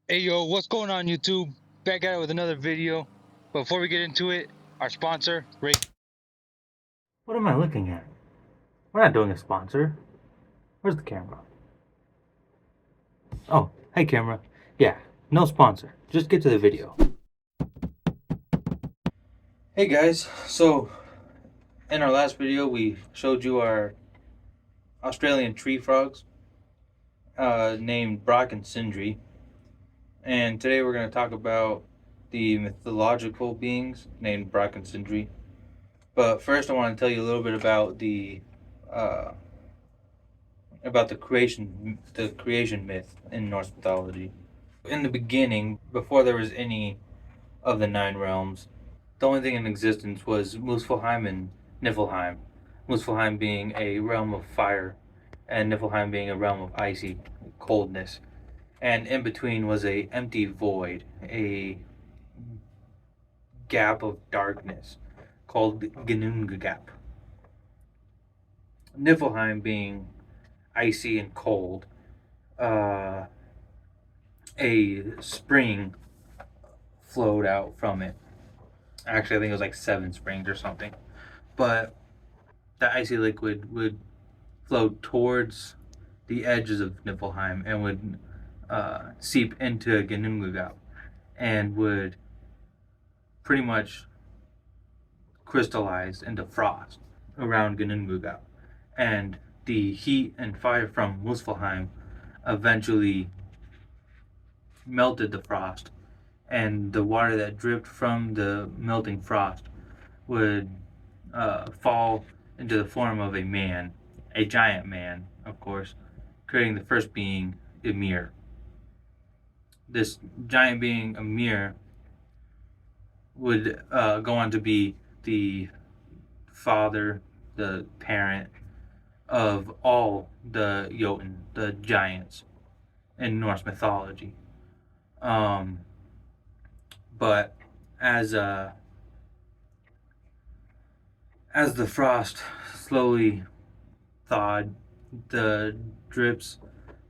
Hey yo, what's going on YouTube? Back at it with another video. Before we get into it, our sponsor, Ray. What am I looking at? We're not doing a sponsor. Where's the camera? Oh, hey camera. Yeah, no sponsor. Just get to the video. Hey guys, so in our last video we showed you our Australian tree frogs named Brokk and Sindri. And today we're going to talk about the mythological beings named Brokk and Sindri. But first I want to tell you a little bit uh, about the creation myth in Norse mythology. In the beginning, before there was any of the nine realms, the only thing in existence was Muspelheim and Niflheim. Muspelheim being a realm of fire, and Niflheim being a realm of icy coldness. And in between was a empty void, a gap of darkness called Ginnungagap. Niflheim being icy and cold, uh, a spring flowed out from it. Actually, I think it was like 7 springs or something. But the icy liquid would flow towards the edges of Niflheim and would seep into Ginnungagap and would pretty much crystallize into frost around Ginnungagap. And the heat and fire from Muspelheim eventually melted the frost, and the water that dripped from the melting frost would fall into the form of a man, a giant man, of course, creating the first being, Ymir. This giant being, Ymir, would go on to be the father, the parent of all the Jotun, the giants in Norse mythology. Um, but as uh, as the frost slowly thawed, the drips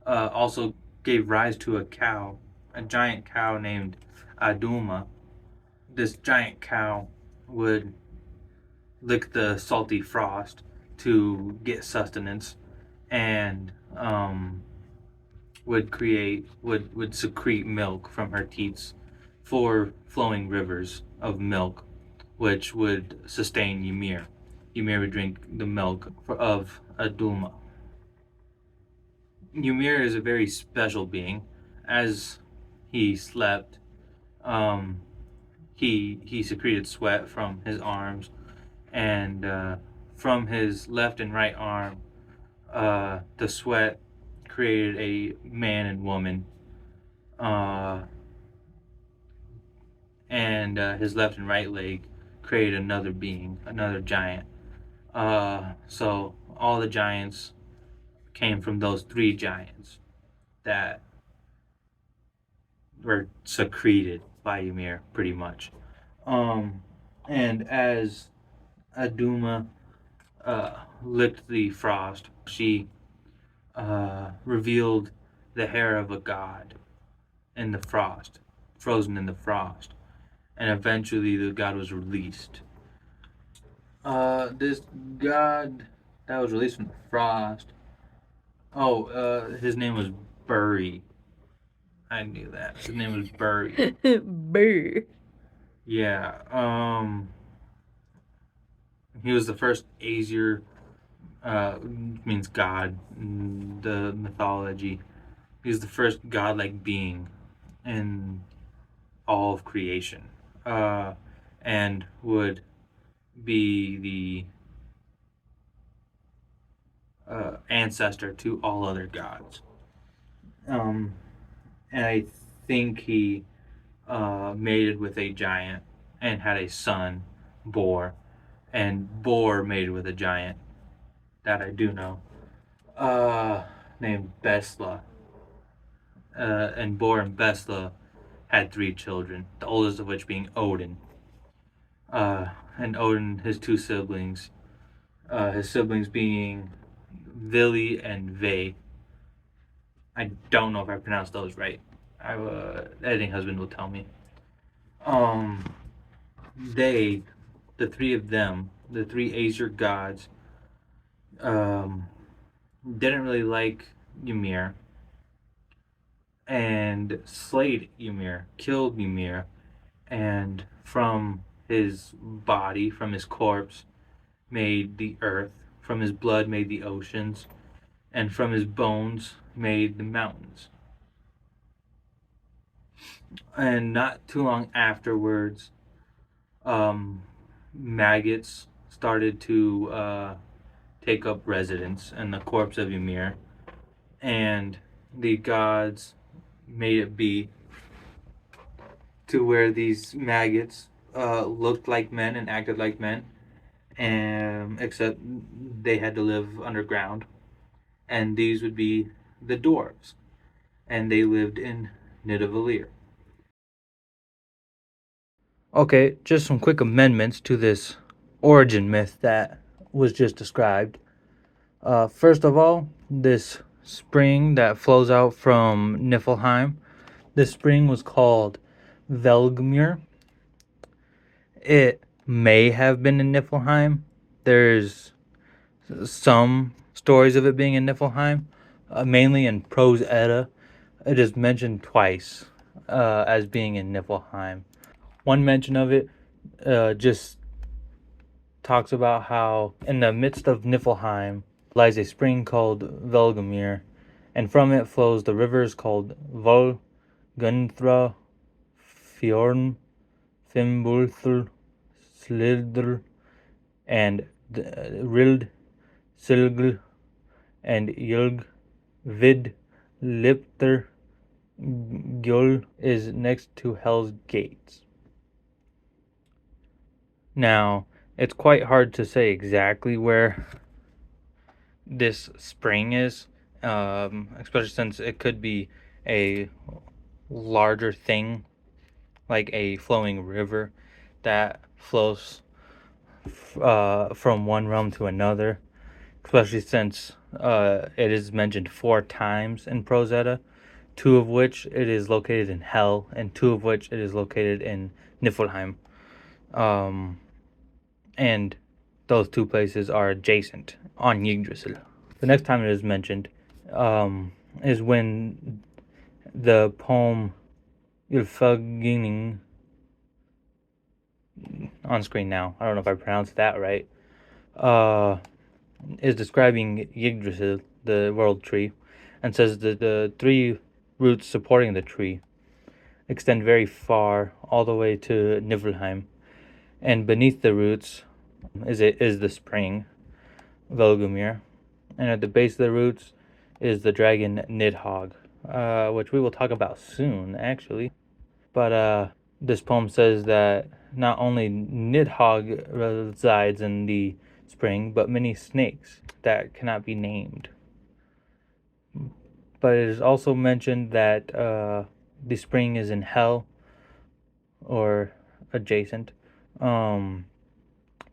also gave rise to a cow, a giant cow named Aduma. This giant cow would lick the salty frost to get sustenance, and would secrete milk from her teats for flowing rivers of milk, which would sustain Ymir. Ymir would drink the milk of Aduma. Ymir is a very special being. As he slept, um, he secreted sweat from his arms, and from his left and right arm, the sweat created a man and woman, uh, and his left and right leg created another being, another giant. So all the giants came from those three giants that were secreted by Ymir, pretty much. Um, and as Aduma licked the frost, she revealed the hair of a god in the frost, frozen in the frost, and eventually the god was released. This god that was released from the frost. Oh, his name was Buri. I knew that. His name was Buri. Brr. Yeah. He was the first Aesir. Means god in the mythology. He was the first godlike being in all of creation, and would be the ancestor to all other gods. Um, and I think he mated with a giant and had a son, Bor, and Bor mated with a giant that I do know, named Besla. And Bor and Besla had 3 children, the oldest of which being Odin. And Odin, his 2 siblings, his siblings being Vili and Ve. I don't know if I pronounced those right. I have a editing husband will tell me. The three of them, the three Aesir gods, didn't really like Ymir and slayed Ymir, killed Ymir, and from his body, from his corpse, made the earth, from his blood made the oceans, and from his bones made the mountains. And not too long afterwards, maggots started to take up residence in the corpse of Ymir, and the gods made it be to where these maggots looked like men and acted like men, except they had to live underground. And these would be the dwarves, and they lived in Nidavellir. Okay, just some quick amendments to this origin myth that was just described. First of all, this spring that flows out from Niflheim, this spring was called Velgmir. It may have been in Niflheim. There's some stories of it being in Niflheim, mainly in Prose Edda. It is mentioned twice as being in Niflheim. One mention of it just talks about how in the midst of Niflheim lies a spring called Velgamir, and from it flows the rivers called Vol, Gunthra, Fjorm, Fimbulthul, Slidr, and Rild, Silgl, and Yulg, Vid, Lipter, Gjol is next to Hell's Gates. Now, it's quite hard to say exactly where this spring is, especially since it could be a larger thing, like a flowing river that flows from one realm to another, especially since it is mentioned 4 times in Prose Edda, 2 of which it is located in Hell, and 2 of which it is located in Niflheim. And those 2 places are adjacent on Yggdrasil. The next time it is mentioned is when the poem Ylfaginin, on screen now, I don't know if I pronounced that right, is describing Yggdrasil, the world tree, and says that the 3 roots supporting the tree extend very far, all the way to Niflheim, and beneath the roots is the spring, Velgumir, and at the base of the roots is the dragon Nidhogg, which we will talk about soon, actually. But this poem says that not only Nidhogg resides in the spring, but many snakes that cannot be named. But it is also mentioned that the spring is in Hell, or adjacent.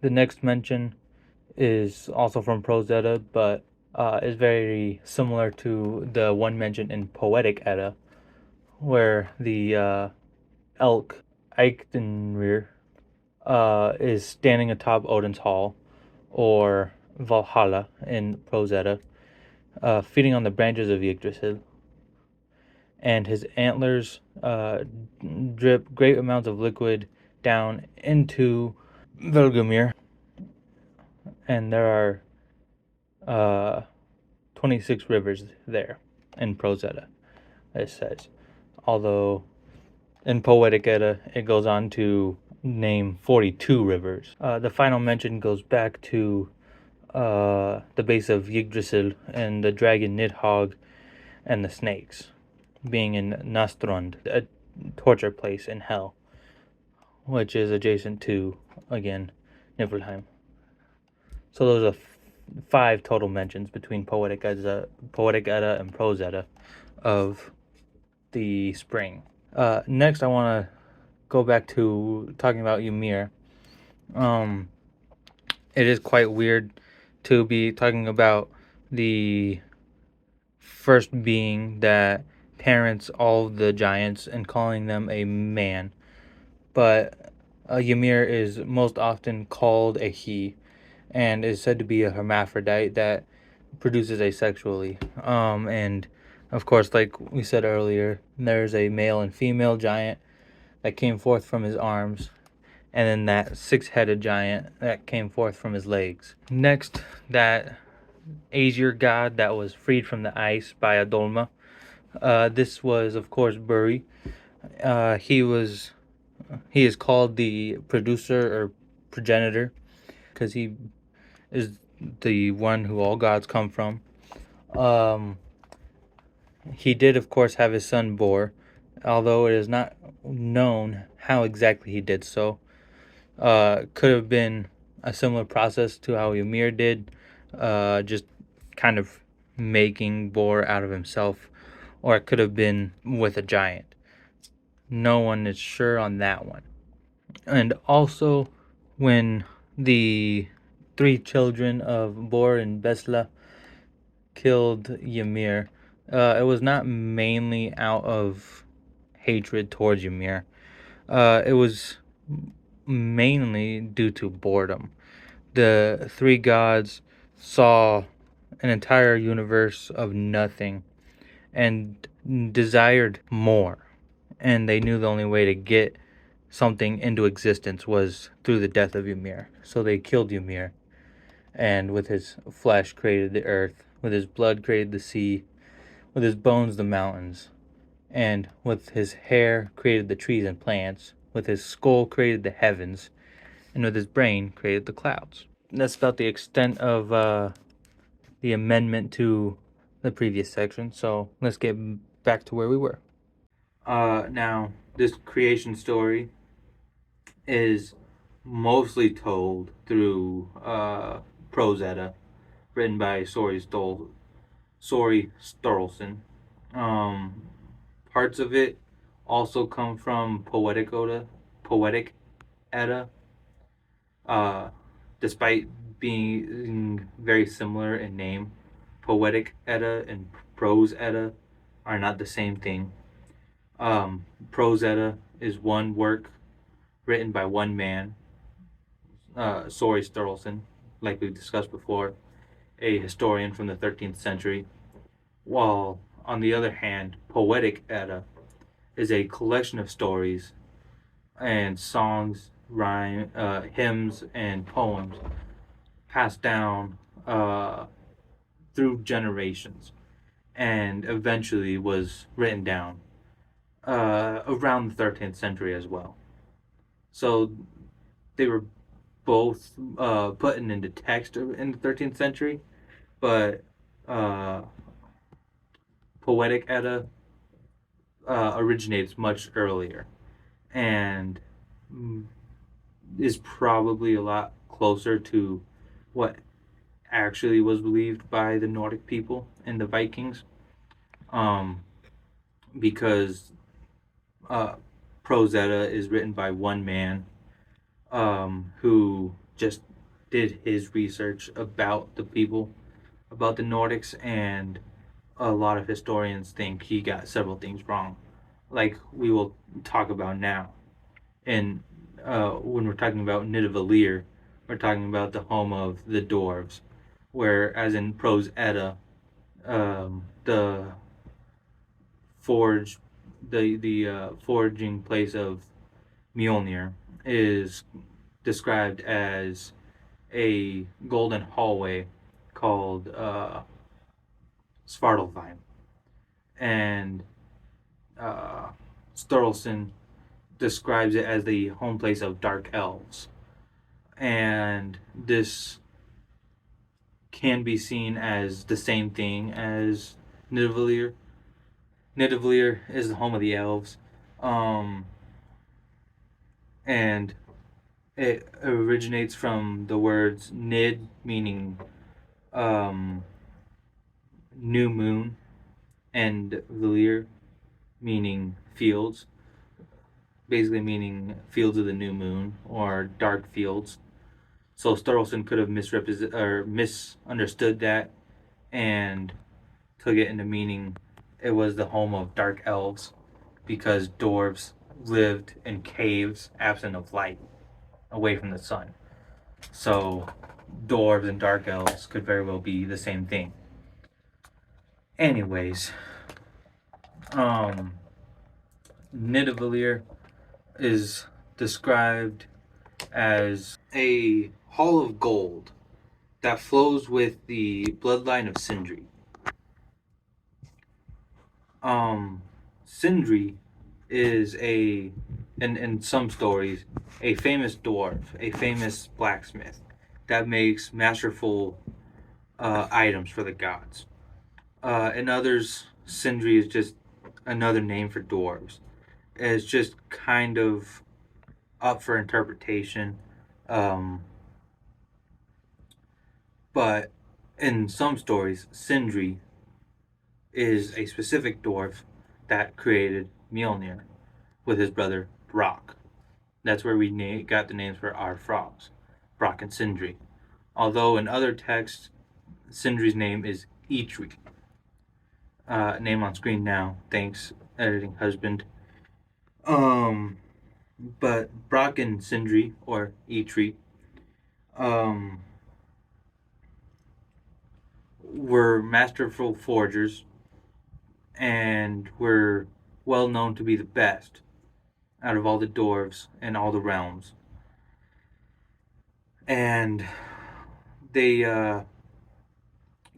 The next mention is also from Prose Edda, but is very similar to the one mentioned in Poetic Edda, where the elk Eiktenrir is standing atop Odin's Hall, or Valhalla in Prose Edda, feeding on the branches of Yggdrasil, and his antlers drip great amounts of liquid down into Velgamir, and there are 26 rivers there in Prose Edda, it says. Although in Poetic Edda, it goes on to name 42 rivers. The final mention goes back to the base of Yggdrasil and the dragon Nidhogg and the snakes being in Nastrond, a torture place in Hell, which is adjacent to, again, Niflheim. So those are 5 total mentions between Poetic Edda and Prose Edda of the spring. Next, I want to go back to talking about Ymir. It is quite weird to be talking about the first being that parents all the giants and calling them a man. But Ymir is most often called a he, and is said to be a hermaphrodite that produces asexually. And of course, like we said earlier, there's a male and female giant that came forth from his arms, and then that six-headed giant that came forth from his legs. Next, that Aesir god that was freed from the ice by Adolma. This was, of course, Buri. He is called the producer or progenitor because he is the one who all gods come from. Um, he did, of course, have his son Bor, although it is not known how exactly he did so. Could have been a similar process to how Ymir did, just kind of making Bor out of himself, or it could have been with a giant. No one is sure on that one. And also, when the three children of Bor and Besla killed Ymir, it was not mainly out of hatred towards Ymir. It was mainly due to boredom. The three gods saw an entire universe of nothing and desired more. And they knew the only way to get something into existence was through the death of Ymir. So they killed Ymir, and with his flesh created the earth, with his blood created the sea, with his bones the mountains, and with his hair created the trees and plants, with his skull created the heavens, and with his brain created the clouds. And that's about the extent of the amendment to the previous section. So let's get back to where we were. Now, this creation story is mostly told through Prose Edda, written by Sori Sturluson. Parts of it also come from Poetic Edda, despite being very similar in name. Poetic Edda and Prose Edda are not the same thing. Prose Edda is one work written by one man, Sori Sturluson, like we discussed before, a historian from the 13th century, while, on the other hand, Poetic Edda is a collection of stories and songs, hymns, and poems passed down through generations and eventually was written down around the 13th century as well. So they were both put into text in the 13th century, but Poetic Edda originates much earlier and is probably a lot closer to what actually was believed by the Nordic people and the Vikings, because Prose Edda is written by one man who just did his research about the people, about the Nordics, and a lot of historians think he got several things wrong, like we will talk about now. And when we're talking about Nidavellir, we're talking about the home of the dwarves, where, as in Prose Edda, the forge, the forging place of Mjolnir is described as a golden hallway called Svartalfheim, and Sturluson describes it as the home place of dark elves, and this can be seen as the same thing as Nidavellir. Nidavellir is the home of the elves, and it originates from the words Nid, meaning new moon, and Velir, meaning fields, basically meaning fields of the new moon or dark fields. So Sturluson could have misunderstood that and took it into meaning it was the home of dark elves because dwarves lived in caves absent of light, away from the sun. So dwarves and dark elves could very well be the same thing. Anyways, Nidavellir is described as a hall of gold that flows with the bloodline of Sindri. Sindri is in some stories, a famous dwarf, a famous blacksmith that makes masterful items for the gods. In others, Sindri is just another name for dwarves. It's just kind of up for interpretation. But in some stories, Sindri is a specific dwarf that created Mjolnir with his brother Brokk. That's where we got the names for our frogs, Brokk and Sindri. Although in other texts, Sindri's name is Eitri. Name on screen now. Thanks, editing husband. But Brokk and Sindri, or Eitri, were masterful forgers and were well known to be the best out of all the dwarves and all the realms. And they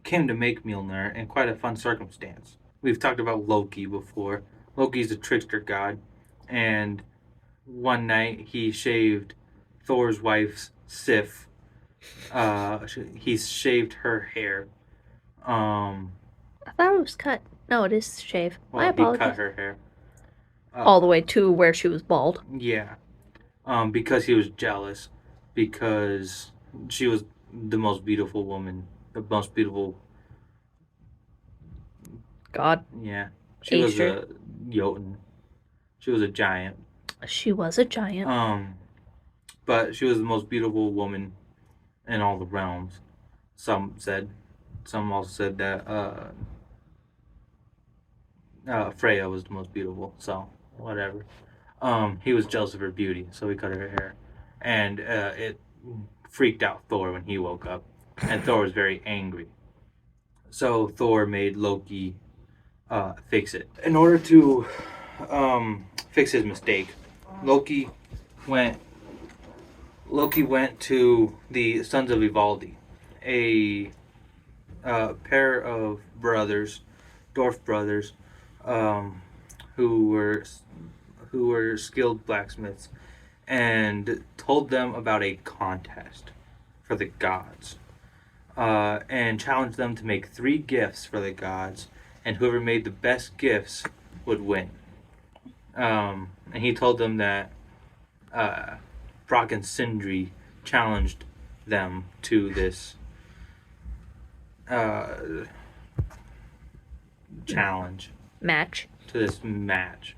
came to make Mjolnir in quite a fun circumstance. We've talked about Loki before. Loki's a trickster god, and one night he shaved Thor's wife's Sif. He shaved her hair. I thought it was cut. No, it is shave. Well, My apologies. he cut her hair. All the way to where she was bald. Yeah. Because he was jealous. Because she was the most beautiful woman. The most beautiful. God. Yeah. She was a Jotun. She was a giant. She was a giant. But she was the most beautiful woman in all the realms. Some said. Some also said that Freya was the most beautiful. So whatever. He was jealous of her beauty, so he cut her hair, and it freaked out Thor when he woke up, and Thor was very angry. So Thor made Loki fix it. In order to fix his mistake, Loki went to the Sons of Ivaldi, a pair of brothers, dwarf brothers, who were skilled blacksmiths, and told them about a contest for the gods, and challenged them to make 3 gifts for the gods, and whoever made the best gifts would win. And he told them that Brokk and Sindri challenged them to this challenge. Match. To this match.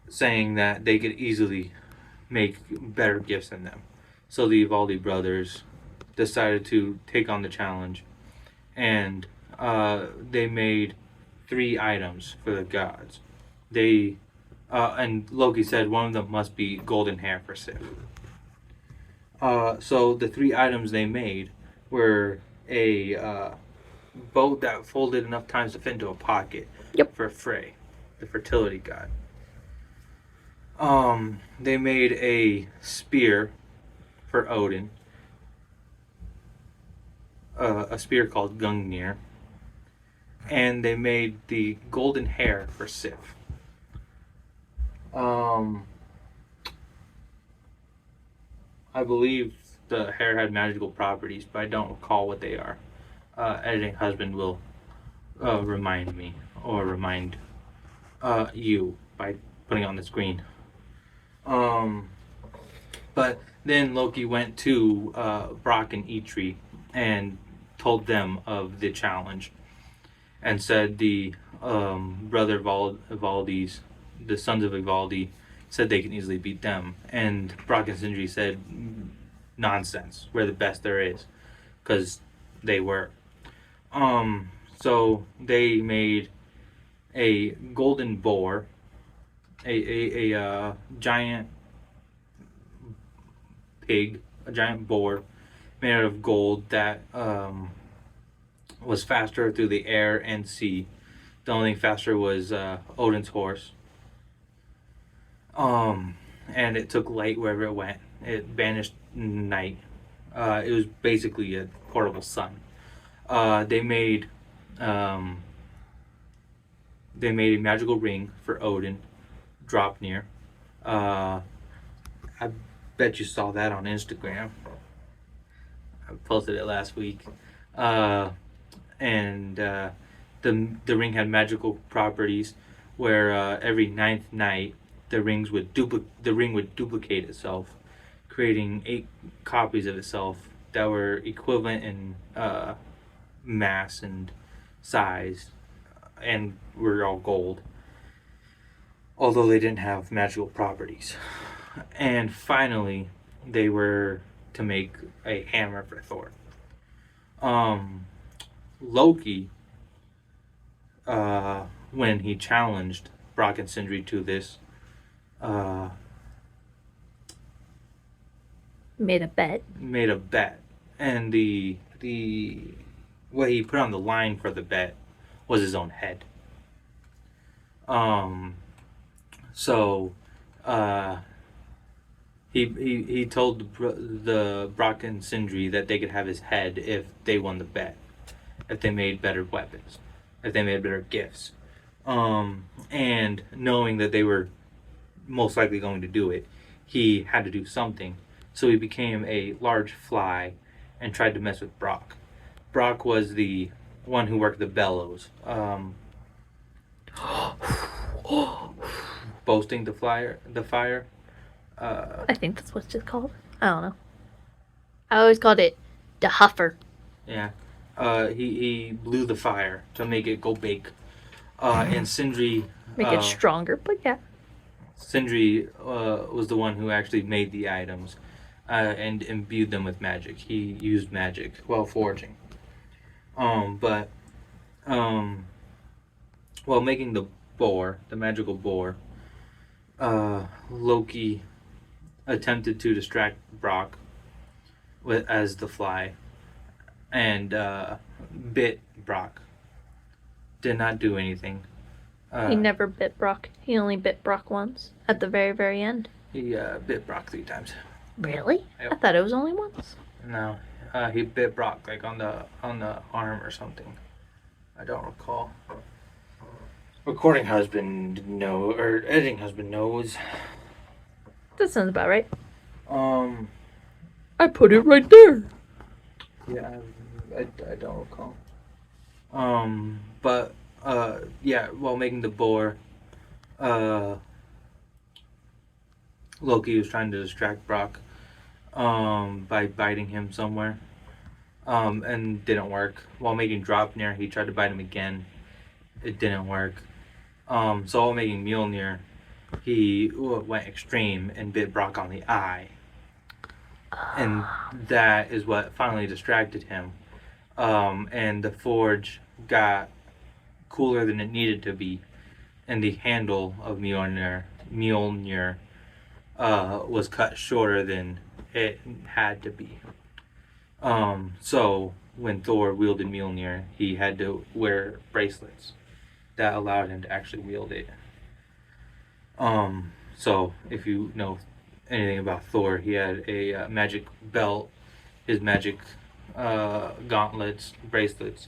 Saying that they could easily make better gifts than them. So the Ivaldi brothers decided to take on the challenge, and they made 3 items for the gods. And Loki said one of them must be golden hair for Sif. So the 3 items they made were a boat that folded enough times to fit into a pocket. Yep. For Frey, the fertility god. They made a spear for Odin. A spear called Gungnir. And they made the golden hair for Sif. I believe the hair had magical properties, but I don't recall what they are. Editing husband will remind me, or remind you by putting it on the screen. But then Loki went to Brokk and Eitri and told them of the challenge, and said the brother Ivaldis, the sons of Ivaldi, said they can easily beat them. And Brokk and Sindri said, nonsense, we're the best there is, because they were. So they made a golden boar, a giant pig, a giant boar made out of gold that was faster through the air and sea. The only thing faster was Odin's horse. And it took light wherever it went. It banished night. It was basically a portable sun. They made a magical ring for Odin, Dropnir. I bet you saw that on Instagram. I posted it last week. And the ring had magical properties where every ninth night the ring would duplicate itself, creating 8 copies of itself that were equivalent in mass and size, and were all gold, although they didn't have magical properties. And finally, they were to make a hammer for Thor. Loki, when he challenged Brokk and Sindri to this, made a bet, and the what he put on the line for the bet was his own head. So he told the Brokk and Sindri that they could have his head if they won the bet, if they made better weapons, if they made better gifts. And knowing that they were most likely going to do it, he had to do something. So he became a large fly and tried to mess with Brokk. Brokk was the one who worked the bellows, boasting the fire. I think that's what it's called. I don't know. I always called it the huffer. Yeah. He blew the fire to make it go big. And Sindri... Make it stronger, but yeah. Sindri was the one who actually made the items and imbued them with magic. He used magic while forging. While making the boar, the magical boar, Loki attempted to distract Brokk as the fly and bit Brokk. Did not do anything. He never bit Brokk. He only bit Brokk once, at the very, very end. He bit Brokk 3 times. Really? Yep. I thought it was only once. No, he bit Brokk like on the arm or something. I don't recall. Recording husband or editing husband knows. That sounds about right. I put it right there. Yeah, I don't recall. But yeah, while making the boar, Loki was trying to distract Brokk by biting him somewhere, and didn't work. While making Dropnir, he tried to bite him again. It didn't work. So while making Mjolnir, he went extreme and bit Brokk on the eye. And that is what finally distracted him. And the forge got cooler than it needed to be, and the handle of Mjolnir was cut shorter than it had to be. So when Thor wielded Mjolnir, he had to wear bracelets that allowed him to actually wield it. So if you know anything about Thor, he had a magic belt, his magic gauntlets, bracelets,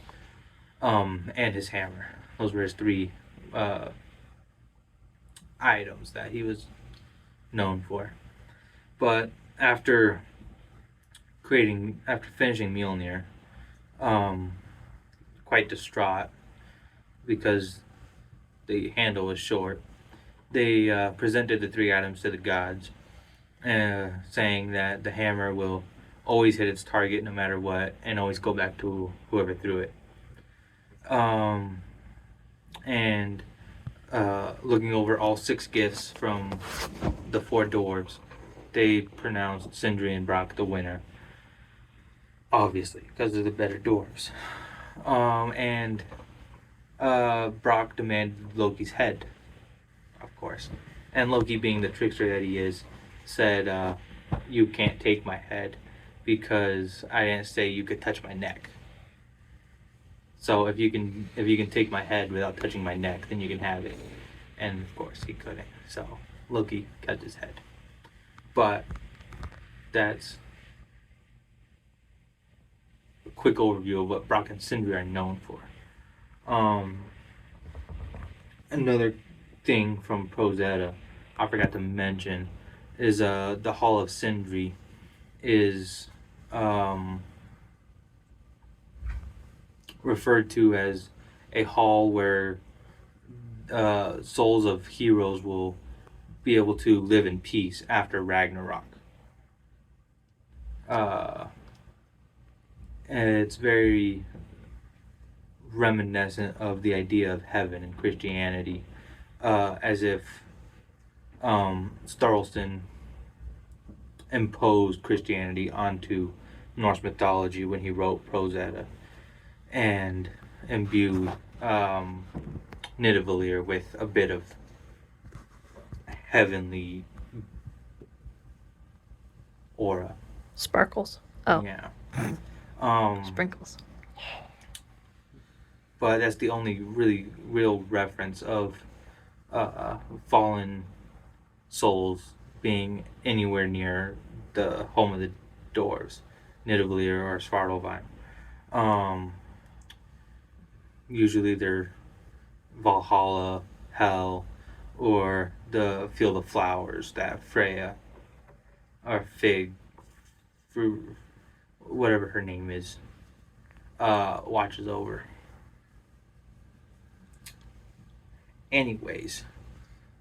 and his hammer. Those were his 3 items that he was known for. But after finishing Mjolnir, quite distraught because the handle was short, they presented the 3 items to the gods, saying that the hammer will always hit its target no matter what, and always go back to whoever threw it. And looking over all 6 gifts from the 4 dwarves, they pronounced Sindri and Brokk the winner. Obviously, because they're the better dwarves. And Brokk demanded Loki's head, of course. And Loki, being the trickster that he is, said, "You can't take my head because I didn't say you could touch my neck. So if you can take my head without touching my neck, then you can have it." And of course, he couldn't. So Loki cut his head. But that's a quick overview of what Brokk and Sindri are known for. Another thing from Rosetta I forgot to mention is the Hall of Sindri is referred to as a hall where souls of heroes will be able to live in peace after Ragnarok. And it's very reminiscent of the idea of heaven in Christianity, as if Sturluson imposed Christianity onto Norse mythology when he wrote Rosetta and imbued Nidavellir with a bit of heavenly aura. Sparkles. Oh. Yeah. Sprinkles. But that's the only really real reference of fallen souls being anywhere near the home of the dwarves, Nidavellir or Svartalfheim. Usually they're Valhalla, Hell, or the Field of Flowers that Freya or Fig, whatever her name is, watches over. Anyways,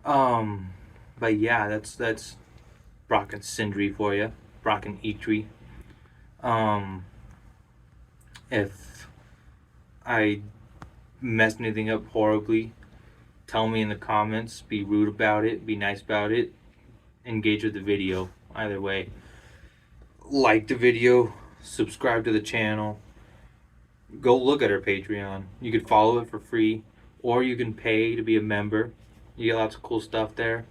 but yeah, that's Brokk and Sindri for you, Brokk and Eitri. If I messed anything up horribly, tell me in the comments. Be rude about it, be nice about it, engage with the video. Either way, like the video, subscribe to the channel, go look at our Patreon. You can follow it for free, or you can pay to be a member. You get lots of cool stuff there.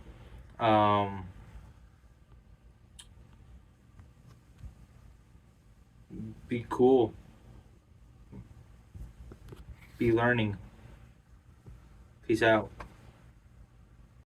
Be cool. Be learning. Peace out.